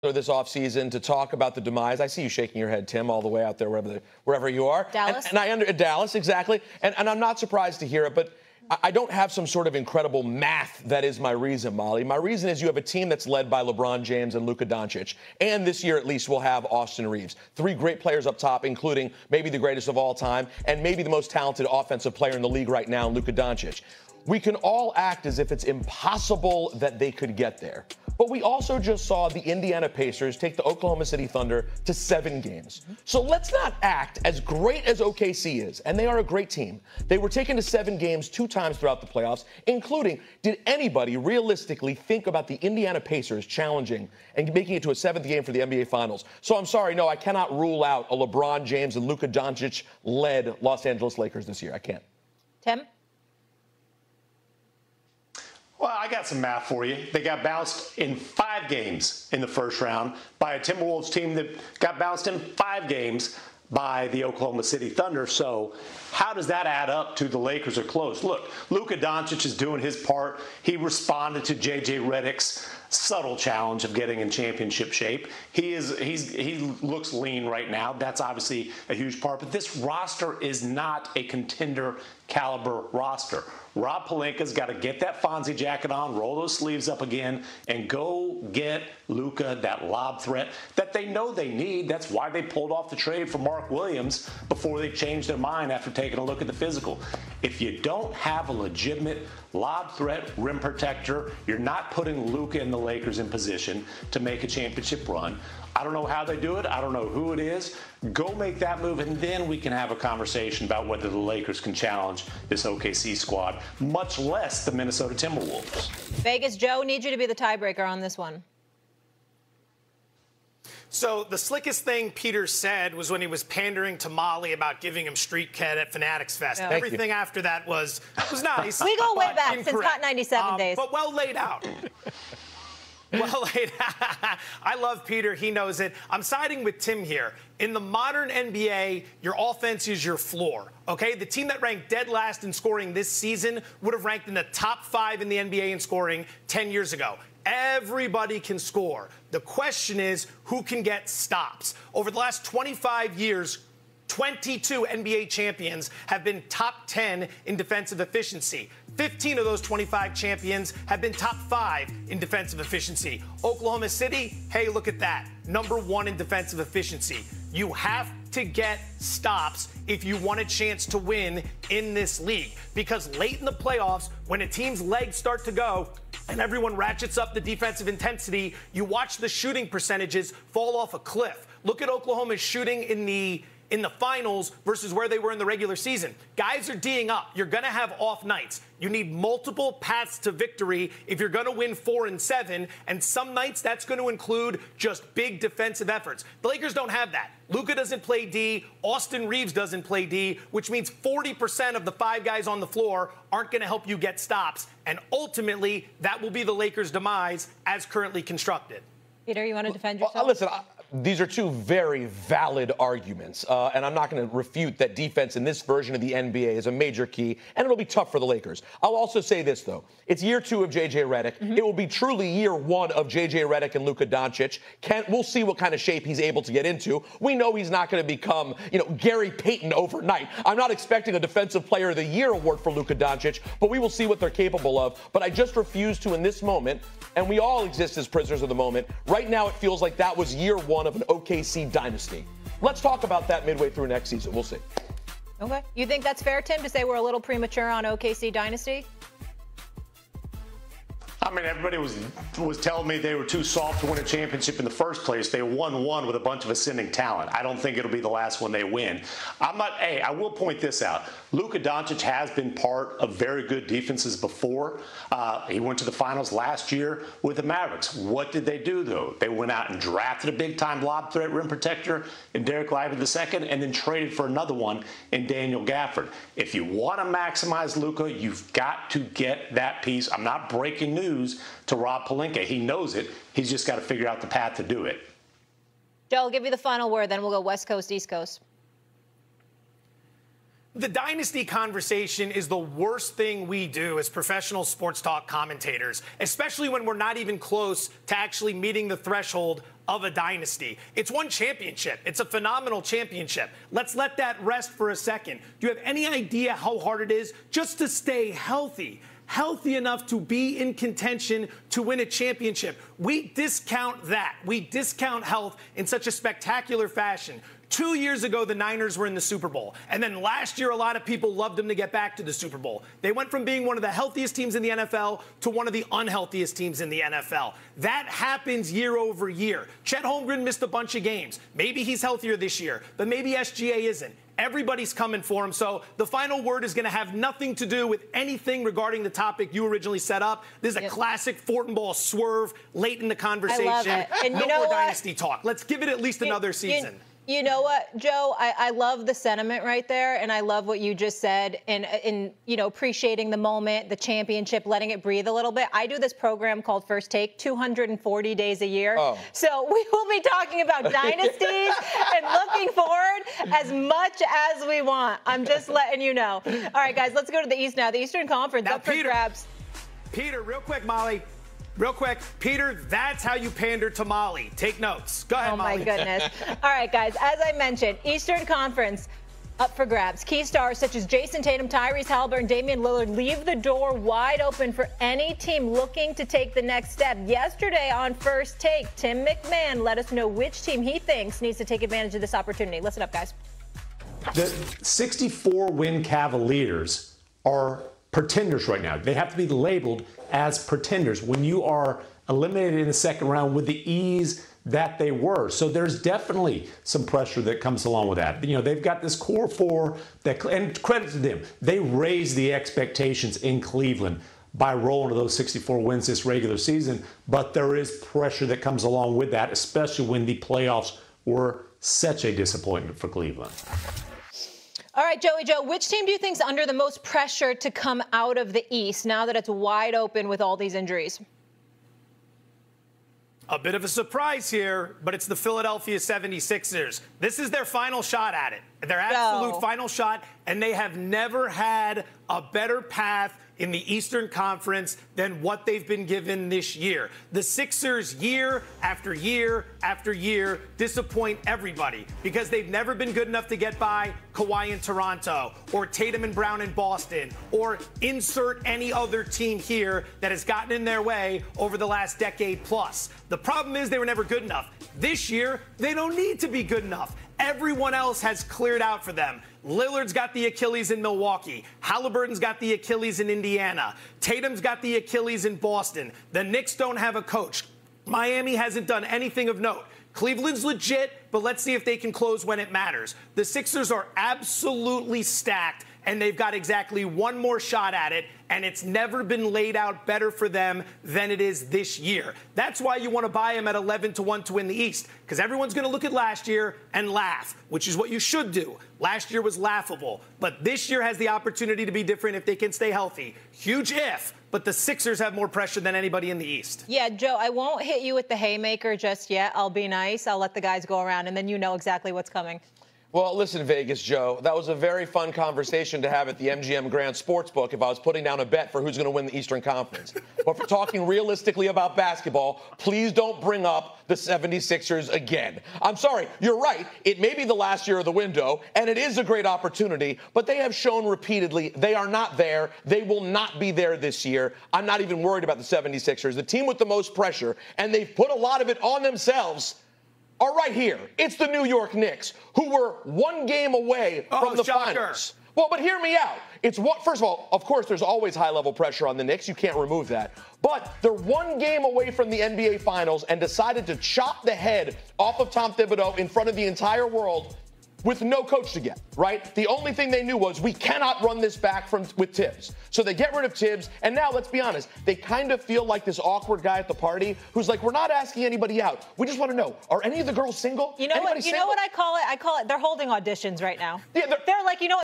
this offseason to talk about the demise. I see you shaking your head, Tim, all the way out there, wherever you are. Dallas? Dallas, exactly. And I'm not surprised to hear it, but I don't have some sort of incredible math that is my reason, Molly. My reason is you have a team that's led by LeBron James and Luka Doncic. And this year, at least, we'll have Austin Reeves. 3 great players up top, including maybe the greatest of all time and maybe the most talented offensive player in the league right now, Luka Doncic. We can all act as if it's impossible that they could get there. But we also just saw the Indiana Pacers take the Oklahoma City Thunder to 7 games. So let's not act as great as OKC is, and they are a great team. They were taken to 7 games 2 times throughout the playoffs, including, did anybody realistically think about the Indiana Pacers challenging and making it to a 7th game for the NBA Finals? So I'm sorry, no, I cannot rule out a LeBron James and Luka Doncic-led Los Angeles Lakers this year. I can't. Tim? Well, I got some math for you. They got bounced in 5 games in the first round by a Timberwolves team that got bounced in 5 games by the Oklahoma City Thunder. So how does that add up to the Lakers are close? Look, Luka Doncic is doing his part. He responded to J.J. Redick's subtle challenge of getting in championship shape. He looks lean right now. That's obviously a huge part. But this roster is not a contender caliber roster. Rob Pelinka's got to get that Fonzie jacket on, roll those sleeves up again, and go get Luka that lob threat that they know they need. That's why they pulled off the trade for Mark Williams before they changed their mind after taking a look at the physical. If you don't have a legitimate lob threat rim protector, you're not putting Luka and the Lakers in position to make a championship run. I don't know how they do it. I don't know who it is. Go make that move, and then we can have a conversation about whether the Lakers can challenge this OKC squad, much less the Minnesota Timberwolves. Vegas, Joe, need you to be the tiebreaker on this one. So the slickest thing Peter said was when he was pandering to Molly about giving him street cred at Fanatics Fest. Yeah. Everything after that was nice. We go way back, incorrect. since Hot 97 days. But well laid out. Well, I love Peter. He knows it. I'm siding with Tim here. In the modern NBA, your offense is your floor, okay? The team that ranked dead last in scoring this season would have ranked in the top 5 in the NBA in scoring 10 years ago. Everybody can score. The question is, who can get stops? Over the last 25 years, 22 NBA champions have been top 10 in defensive efficiency. 15 of those 25 champions have been top 5 in defensive efficiency. Oklahoma City, hey, look at that. Number 1 in defensive efficiency. You have to get stops if you want a chance to win in this league. Because late in the playoffs, when a team's legs start to go and everyone ratchets up the defensive intensity, you watch the shooting percentages fall off a cliff. Look at Oklahoma's shooting in the finals versus where they were in the regular season. Guys are D'ing up. You're going to have off nights. You need multiple paths to victory if you're going to win 4 and 7, and some nights that's going to include just big defensive efforts. The Lakers don't have that. Luka doesn't play D. Austin Reeves doesn't play D, which means 40% of the 5 guys on the floor aren't going to help you get stops, and ultimately that will be the Lakers' demise as currently constructed. Peter, you want to defend yourself? Well, listen, these are 2 very valid arguments, and I'm not going to refute that defense in this version of the NBA is a major key, and it'll be tough for the Lakers. I'll also say this, though. It's year 2 of J.J. Redick. It will be truly year 1 of J.J. Redick and Luka Doncic. We'll see what kind of shape he's able to get into. We know he's not going to become, Gary Payton overnight. I'm not expecting a Defensive Player of the Year award for Luka Doncic, but we will see what they're capable of. But I just refuse to, in this moment, and we all exist as prisoners of the moment. Right now, it feels like that was year 1 of an OKC dynasty. Let's talk about that midway through next season. We'll see. Okay. You think that's fair, Tim, to say we're a little premature on OKC dynasty? I mean, everybody was telling me they were too soft to win a championship in the first place. They won one with a bunch of ascending talent. I don't think it'll be the last one they win. I will point this out. Luka Doncic has been part of very good defenses before. He went to the finals last year with the Mavericks. What did they do, though? They went out and drafted a big-time lob threat rim protector in Derek Lively II, and then traded for another one in Daniel Gafford. If you want to maximize Luka, you've got to get that piece. I'm not breaking news to Rob Pelinka. He knows it. He's just got to figure out the path to do it. Joe, I'll give you the final word, then we'll go West Coast, East Coast. The dynasty conversation is the worst thing we do as professional sports talk commentators, especially when we're not even close to actually meeting the threshold of a dynasty. It's one championship. It's a phenomenal championship. Let's let that rest for a second. Do you have any idea how hard it is just to stay healthy enough to be in contention to win a championship? We discount that. We discount health in such a spectacular fashion. 2 years ago, the Niners were in the Super Bowl. And then last year, a lot of people loved them to get back to the Super Bowl. They went from being one of the healthiest teams in the NFL to one of the unhealthiest teams in the NFL. That happens year over year. Chet Holmgren missed a bunch of games. Maybe he's healthier this year, but maybe SGA isn't. Everybody's coming for him. So the final word is going to have nothing to do with anything regarding the topic you originally set up. This is a classic Fortin Ball swerve late in the conversation. I love it. And no more dynasty talk. Let's give it at least another season. You know what, Joe? I love the sentiment right there, and I love what you just said in appreciating the moment, the championship, letting it breathe a little bit. I do this program called First Take, 240 days a year. Oh. So we will be talking about dynasties and looking forward as much as we want. I'm just letting you know. All right, guys, let's go to the East now. The Eastern Conference up for grabs. Peter, real quick, Molly. Real quick, Peter, that's how you pander to Molly. Take notes. Go ahead, Molly. Oh, my goodness. All right, guys, as I mentioned, Eastern Conference up for grabs. Key stars such as Jason Tatum, Tyrese Halliburton, Damian Lillard leave the door wide open for any team looking to take the next step. Yesterday on First Take, Tim McMahon let us know which team he thinks needs to take advantage of this opportunity. Listen up, guys. The 64-win Cavaliers are pretenders right now. They have to be labeled as pretenders when you are eliminated in the second round with the ease that they were. So there's definitely some pressure that comes along with that. They've got this core four that, and credit to them, they raised the expectations in Cleveland by rolling to those 64 wins this regular season. But there is pressure that comes along with that, especially when the playoffs were such a disappointment for Cleveland. All right, Joe, which team do you think is under the most pressure to come out of the East now that it's wide open with all these injuries? A bit of a surprise here, but it's the Philadelphia 76ers. This is their final shot at it. Their absolute final shot, and they have never had a better path in the Eastern Conference than what they've been given this year. The Sixers, year after year after year, disappoint everybody because they've never been good enough to get by Kawhi in Toronto or Tatum and Brown in Boston or insert any other team here that has gotten in their way over the last decade plus. The problem is they were never good enough. This year, they don't need to be good enough. Everyone else has cleared out for them. Lillard's got the Achilles in Milwaukee. Halliburton's got the Achilles in Indiana. Tatum's got the Achilles in Boston. The Knicks don't have a coach. Miami hasn't done anything of note. Cleveland's legit, but let's see if they can close when it matters. The Sixers are absolutely stacked, and they've got exactly one more shot at it, and it's never been laid out better for them than it is this year. That's why you want to buy them at 11-1 to win the East, because everyone's going to look at last year and laugh, which is what you should do. Last year was laughable, but this year has the opportunity to be different if they can stay healthy. Huge if, but the Sixers have more pressure than anybody in the East. Yeah, Joe, I won't hit you with the haymaker just yet. I'll be nice. I'll let the guys go around, and then you know exactly what's coming. Well, listen, Vegas, Joe, that was a very fun conversation to have at the MGM Grand Sportsbook if I was putting down a bet for who's going to win the Eastern Conference. But for talking realistically about basketball, please don't bring up the 76ers again. I'm sorry, you're right. It may be the last year of the window, and it is a great opportunity, but they have shown repeatedly they are not there. They will not be there this year. I'm not even worried about the 76ers, the team with the most pressure, and they've put a lot of it on themselves. Are right here. It's the New York Knicks, who were one game away from the finals. Well, but hear me out. First of all, of course, there's always high-level pressure on the Knicks. You can't remove that. But they're one game away from the NBA Finals and decided to chop the head off of Tom Thibodeau in front of the entire world with no coach to get, right? The only thing they knew was we cannot run this back with Tibbs. So they get rid of Tibbs, and now, let's be honest, they kind of feel like this awkward guy at the party who's like, we're not asking anybody out. We just want to know, are any of the girls single? You know what I call it? I call it they're holding auditions right now. Yeah, they're like, you know what?